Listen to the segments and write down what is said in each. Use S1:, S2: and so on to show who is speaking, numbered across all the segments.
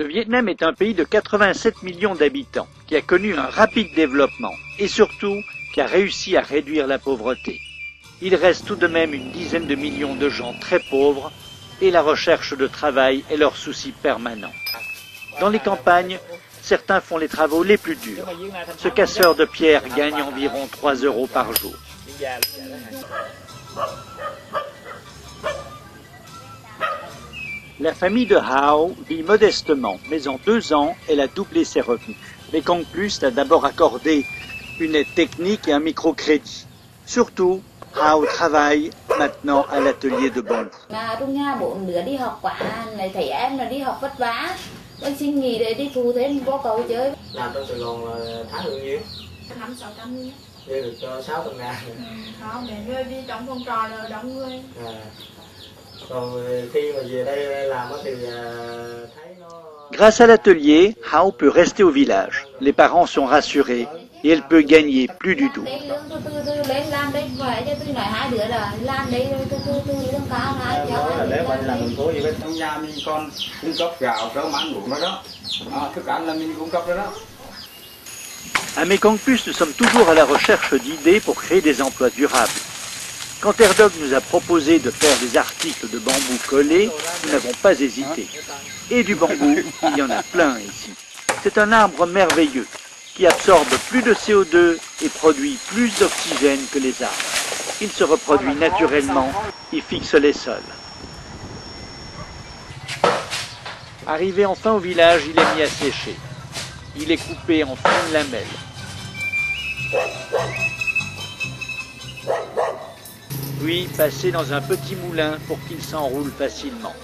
S1: Le Vietnam est un pays de 87 millions d'habitants qui a connu un rapide développement et surtout qui a réussi à réduire la pauvreté. Il reste tout de même une dizaine de millions de gens très pauvres et la recherche de travail est leur souci permanent. Dans les campagnes, certains font les travaux les plus durs. Ce casseur de pierre gagne environ 3 € par jour. La famille de Hao vit modestement, mais en 2 ans, elle a doublé ses revenus. Mekong Plus a d'abord accordé une aide technique et un microcrédit. Surtout, Hao travaille maintenant à l'atelier de bambou.
S2: Anh xin nghỉ để đi phụ thêm vô cầu chơi.
S3: Làm trong Sài Gòn tháng được nhiêu?
S2: 500-600 nghìn.
S3: Đưa được cho 600 ngàn.
S2: Không, để người đi trong phòng trọ là đông người.
S3: Còn khi mà về đây làm thì thấy nó...
S1: Grâce à l'atelier, Hao peut rester au village. Les parents sont rassurés et elle peut gagner plus du tout. À Mekong Plus, nous sommes toujours à la recherche d'idées pour créer des emplois durables. Quand Erdog nous a proposé de faire des articles de bambou collés, nous n'avons pas hésité. Et du bambou, il y en a plein ici. C'est un arbre merveilleux qui absorbe plus de CO2 et produit plus d'oxygène que les arbres. Il se reproduit naturellement, il fixe les sols. Arrivé enfin au village, il est mis à sécher. Il est coupé en fines lamelles. Puis passé dans un petit moulin pour qu'il s'enroule facilement.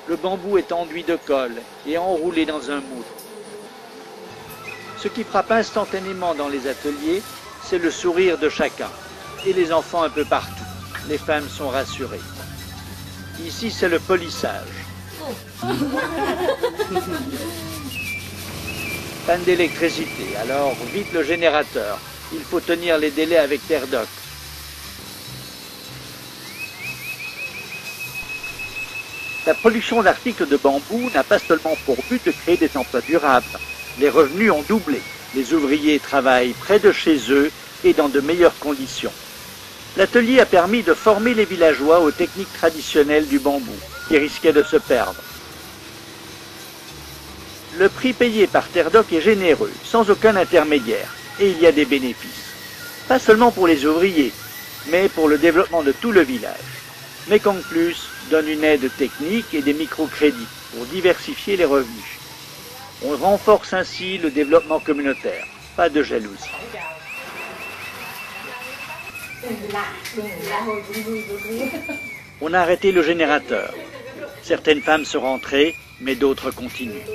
S1: Le bambou est enduit de colle et enroulé dans un moule. Ce qui frappe instantanément dans les ateliers, c'est le sourire de chacun, et les enfants un peu partout. Les femmes sont rassurées. Ici, c'est le polissage. Panne d'électricité, alors vite le générateur. Il faut tenir les délais avec Erdog. La production d'articles de bambou n'a pas seulement pour but de créer des emplois durables. Les revenus ont doublé. Les ouvriers travaillent près de chez eux et dans de meilleures conditions. L'atelier a permis de former les villageois aux techniques traditionnelles du bambou, qui risquaient de se perdre. Le prix payé par Erdog est généreux, sans aucun intermédiaire, et il y a des bénéfices. Pas seulement pour les ouvriers, mais pour le développement de tout le village. Mekong Plus donne une aide technique et des microcrédits pour diversifier les revenus. On renforce ainsi le développement communautaire. Pas de jalousie. On a arrêté le générateur. Certaines femmes sont rentrées, mais d'autres continuent.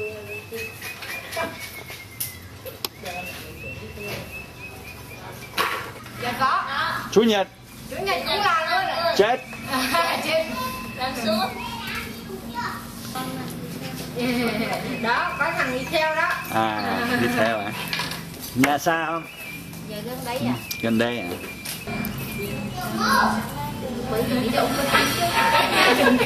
S4: Chủ nhật
S2: cũng làm luôn rồi.
S4: chết
S2: Chết làm xuống. Đó, có thằng đi theo đó.
S4: Đi theo à? Nhà xa không?
S2: Dạ gần đây à.
S4: Gần đây à?
S2: Bởi vì đi đâu có thằng chứ.